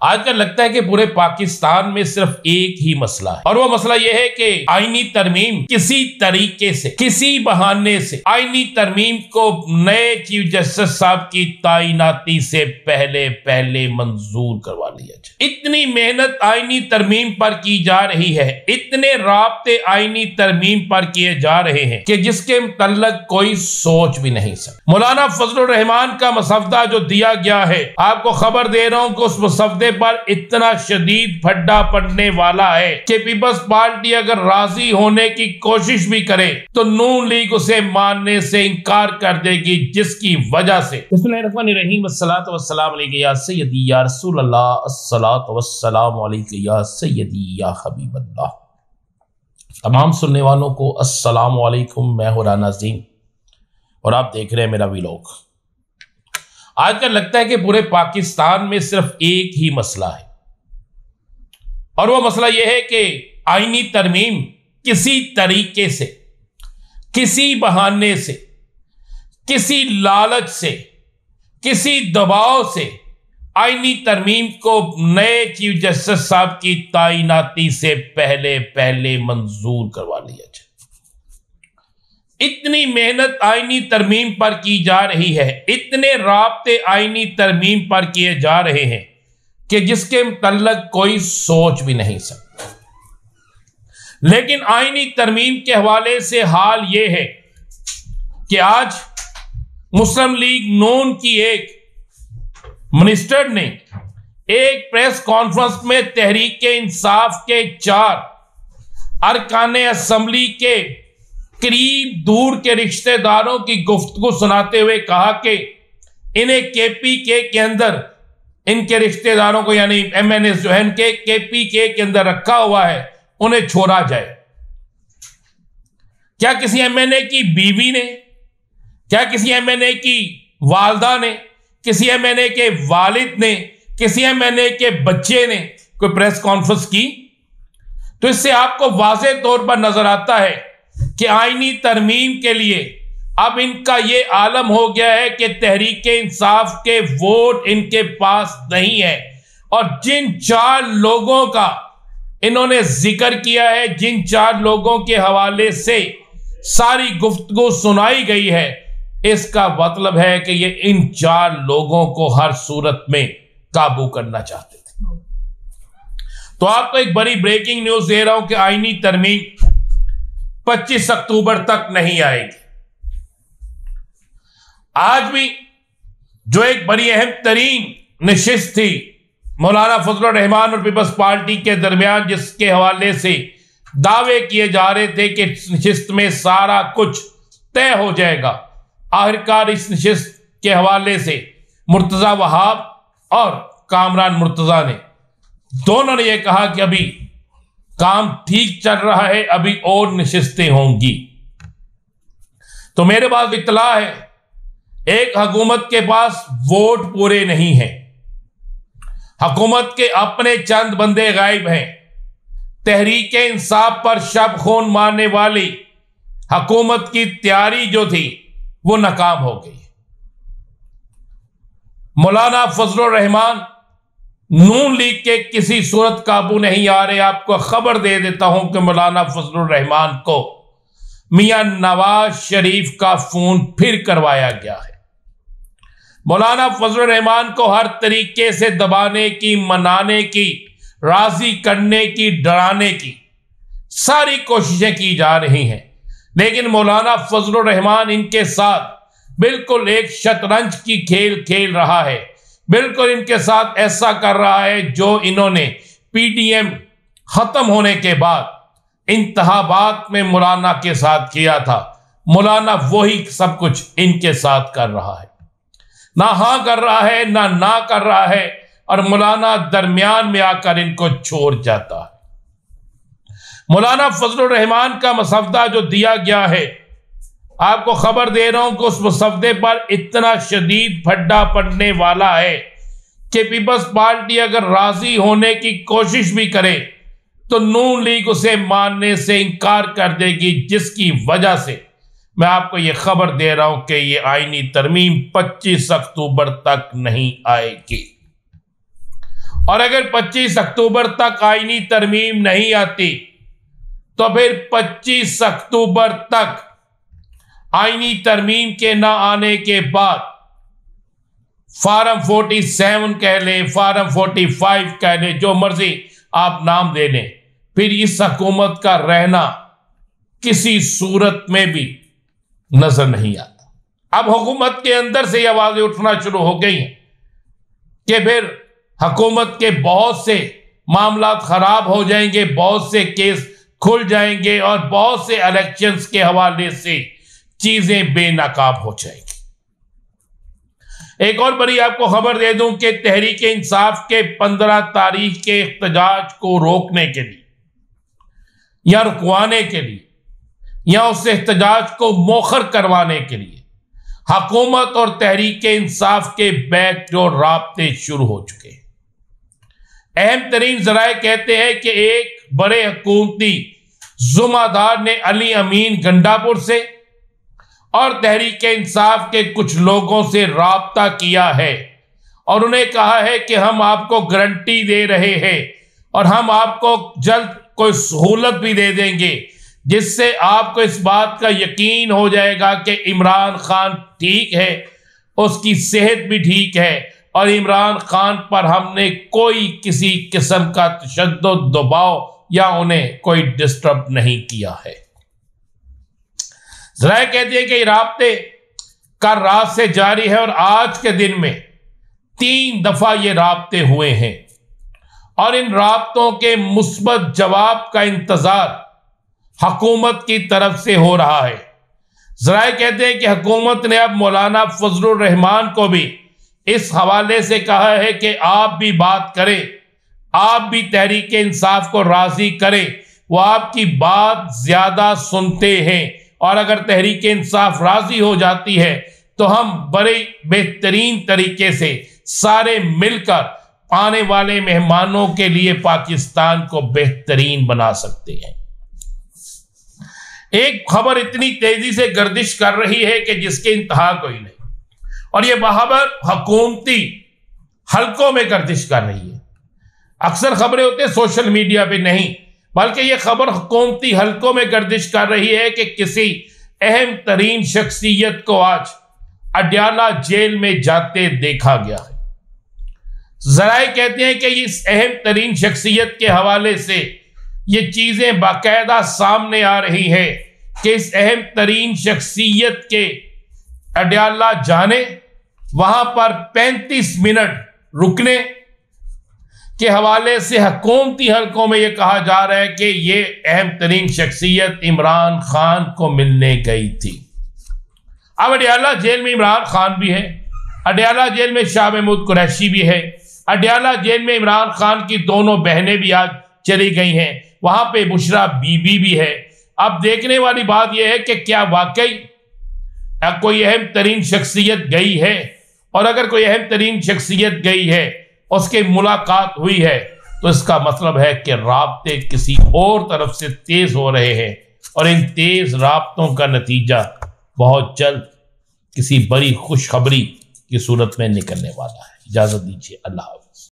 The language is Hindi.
आजकल लगता है कि पूरे पाकिस्तान में सिर्फ एक ही मसला है और वो मसला ये है कि आईनी तरमीम किसी तरीके से, किसी बहाने से आईनी तरमीम को नए चीफ जस्टिस साहब की तैनाती से पहले मंजूर करवा लिया जाए। इतनी मेहनत आईनी तरमीम पर की जा रही है, इतने राब्ते आईनी तरमीम पर किए जा रहे हैं कि जिसके मुतल्लक कोई सोच भी नहीं सकता। मौलाना फजलुर रहमान का मसवदा जो दिया गया है, आपको खबर दे रहा हूं कि उस मसवदे पर इतना शदीद फड्डा पड़ने वाला है कि पीपल्स पार्टी अगर राजी होने की कोशिश भी करे तो नून लीग उसे मानने से इनकार कर देगी, जिसकी वजह से बिस्मिल्लाहिर्रहमानिर्रहीम अस्सलातु वस्सलाम अलैका या सय्यदी या रसूल अल्लाह, अस्सलातु वस्सलाम अलैका या सय्यदी या हबीब अल्लाह। तमाम सुनने वालों को अस्सलाम वालेकुम, मैं हूं राना ज़ीम और आप देख रहे हैं मेरा व्लॉग। आजकल लगता है कि पूरे पाकिस्तान में सिर्फ एक ही मसला है और वो मसला यह है कि आईनी तरमीम किसी तरीके से, किसी बहाने से, किसी लालच से, किसी दबाव से आईनी तरमीम को नए चीफ जस्टिस साहब की तैनाती से पहले मंजूर करवा लिया जाए। इतनी मेहनत आईनी तरमीम पर की जा रही है, इतने राब्ते आईनी तरमीम पर किए जा रहे हैं कि जिसके मुतल्लक कोई सोच भी नहीं सकता। लेकिन आईनी तरमीम के हवाले से हाल यह है कि आज मुस्लिम लीग नून की एक मिनिस्टर ने एक प्रेस कॉन्फ्रेंस में तहरीक इंसाफ के 4 अरकान असेंबली के करीब दूर के रिश्तेदारों की गुफ्तगू सुनाते हुए कहा कि इन्हें केपीके के अंदर, इनके रिश्तेदारों को यानी एमएनएस जो है इनके केपीके के अंदर रखा हुआ है, उन्हें छोड़ा जाए। क्या किसी एमएनए की बीवी ने, क्या किसी एमएनए की वालदा ने, किसी एमएनए के वालिद ने, किसी एमएनए के बच्चे ने कोई प्रेस कॉन्फ्रेंस की? तो इससे आपको वाज़े तौर पर नजर आता है कि आईनी तरमीम के लिए अब इनका यह आलम हो गया है कि तहरीक इंसाफ के वोट इनके पास नहीं है। और जिन 4 लोगों का इन्होंने जिक्र किया है, जिन 4 लोगों के हवाले से सारी गुफ्तगू सुनाई गई है, इसका मतलब है कि ये इन 4 लोगों को हर सूरत में काबू करना चाहते थे। तो आपको एक बड़ी ब्रेकिंग न्यूज दे रहा हूं कि आईनी तरमीम 25 अक्टूबर तक नहीं आएगी। आज भी जो एक बड़ी अहम तरीन नशिस्त थी मौलाना फजलुर रहमान और पीपल्स पार्टी के दरमियान, जिसके हवाले से दावे किए जा रहे थे कि इस नशिस्त में सारा कुछ तय हो जाएगा, आखिरकार इस नशिस्त के हवाले से मुर्तजा वहाब और कामरान मुर्तजा ने दोनों ने यह कहा कि अभी काम ठीक चल रहा है, अभी और नशिस्तें होंगी। तो मेरे पास इत्तला है, एक हुकूमत के पास वोट पूरे नहीं हैं, हुकूमत के अपने चंद बंदे गायब हैं। तहरीक इंसाफ पर शब खून मारने वाली हुकूमत की तैयारी जो थी वो नाकाम हो गई। मौलाना फजलुर रहमान नून लीग के किसी सूरत काबू नहीं आ रहे। आपको खबर दे देता हूं कि मौलाना फजलुर रहमान को मियां नवाज शरीफ का फोन फिर करवाया गया है। मौलाना फजलुर रहमान को हर तरीके से दबाने की, मनाने की, राजी करने की, डराने की सारी कोशिशें की जा रही हैं, लेकिन मौलाना फजलुर रहमान इनके साथ बिल्कुल एक शतरंज की खेल खेल रहा है। बिल्कुल इनके साथ ऐसा कर रहा है जो इन्होंने पीडीएम खत्म होने के बाद इंतखाबात में मौलाना के साथ किया था। मौलाना वही सब कुछ इनके साथ कर रहा है, ना हाँ कर रहा है ना कर रहा है, और मौलाना दरमियान में आकर इनको छोड़ जाता है। मौलाना फजलुर रहमान का मसवदा जो दिया गया है, आपको खबर दे रहा हूं कि उस मसवदे पर इतना शदीद फड्डा पड़ने वाला है कि पीपल्स पार्टी अगर राजी होने की कोशिश भी करे तो नून लीग उसे मानने से इनकार कर देगी, जिसकी वजह से मैं आपको यह खबर दे रहा हूं कि यह आईनी तरमीम 25 अक्टूबर तक नहीं आएगी। और अगर 25 अक्टूबर तक आईनी तरमीम नहीं आती तो फिर 25 अक्टूबर तक आईनी तरमीम के ना आने के बाद फार्म 47 कह लें, फार्म 45 कह लें, जो मर्जी आप नाम दे लें, फिर इस हुकूमत का रहना किसी सूरत में भी नजर नहीं आता। अब हुकूमत के अंदर से आवाजें उठना शुरू हो गई हैं कि फिर हुकूमत के बहुत से मामला खराब हो जाएंगे, बहुत से केस खुल जाएंगे और बहुत से इलेक्शंस के हवाले से चीजें बेनकाब हो जाएंगी। एक और बड़ी आपको खबर दे दूं कि तहरीक इंसाफ के 15 तारीख के एहतजाज को रोकने के लिए या रुकवाने के लिए या उस एहतजाज को मौखर करवाने के लिए हुकूमत और तहरीक इंसाफ के बैकडोर राब्ते शुरू हो चुके हैं। अहम तरीन जराए कहते हैं कि एक बड़े हुकूमती जुम्मेदार ने अली अमीन गंडापुर से और तहरीक इंसाफ के कुछ लोगों से राब्ता किया है और उन्हें कहा है कि हम आपको गारंटी दे रहे हैं और हम आपको जल्द कोई सहूलत भी दे देंगे जिससे आपको इस बात का यकीन हो जाएगा कि इमरान खान ठीक है, उसकी सेहत भी ठीक है और इमरान खान पर हमने कोई किसी किस्म का तशद्दुद, दबाव या उन्हें कोई डिस्टर्ब नहीं किया है। जरा कहते हैं कि राब्ते का रात से जारी है और आज के दिन में 3 दफा ये राब्ते हुए हैं और इन राब्तों के मुस्बत जवाब का इंतजार हुकूमत की तरफ से हो रहा है। जरा कहते हैं कि हुकूमत ने अब मौलाना फजलुर रहमान को भी इस हवाले से कहा है कि आप भी बात करें, आप भी तहरीक इंसाफ को राजी करें, वो आपकी बात ज्यादा सुनते हैं और अगर तहरीक इंसाफ राजी हो जाती है तो हम बड़े बेहतरीन तरीके से सारे मिलकर आने वाले मेहमानों के लिए पाकिस्तान को बेहतरीन बना सकते हैं। एक खबर इतनी तेजी से गर्दिश कर रही है कि जिसके इंतहा कोई नहीं और यह खबर हुकूमती हलकों में गर्दिश कर रही है। अक्सर खबरें होती है सोशल मीडिया पे नहीं, बल्कि यह खबर हुकूमती हलकों में गर्दिश कर रही है कि किसी अहम तरीन शख्सियत को आज अडयाला जेल में जाते देखा गया है। जराए कहते हैं कि इस अहम तरीन शख्सियत के हवाले से ये चीजें बाकायदा सामने आ रही है कि इस अहम तरीन शख्सियत के अडयाला जाने, वहां पर 35 मिनट रुकने के हवाले से हुकूमती हलकों में यह कहा जा रहा है कि यह अहम तरीन शख्सियत इमरान खान को मिलने गई थी। अब अडयाला जेल में इमरान खान भी है, अडयाला जेल में शाह महमूद कुरैशी भी है, अडयाला जेल में इमरान खान की दोनों बहनें भी आज चली गई हैं, वहां पे बुशरा बीबी भी है। अब देखने वाली बात यह है कि क्या वाकई कोई अहम तरीन शख्सियत गई है, और अगर कोई अहम तरीन शख्सियत गई है, उसके मुलाकात हुई है, तो इसका मतलब है कि राब्ते किसी और तरफ से तेज हो रहे हैं और इन तेज राब्तों का नतीजा बहुत जल्द किसी बड़ी खुशखबरी की सूरत में निकलने वाला है। इजाजत दीजिए, अल्लाह हाफ़िज़।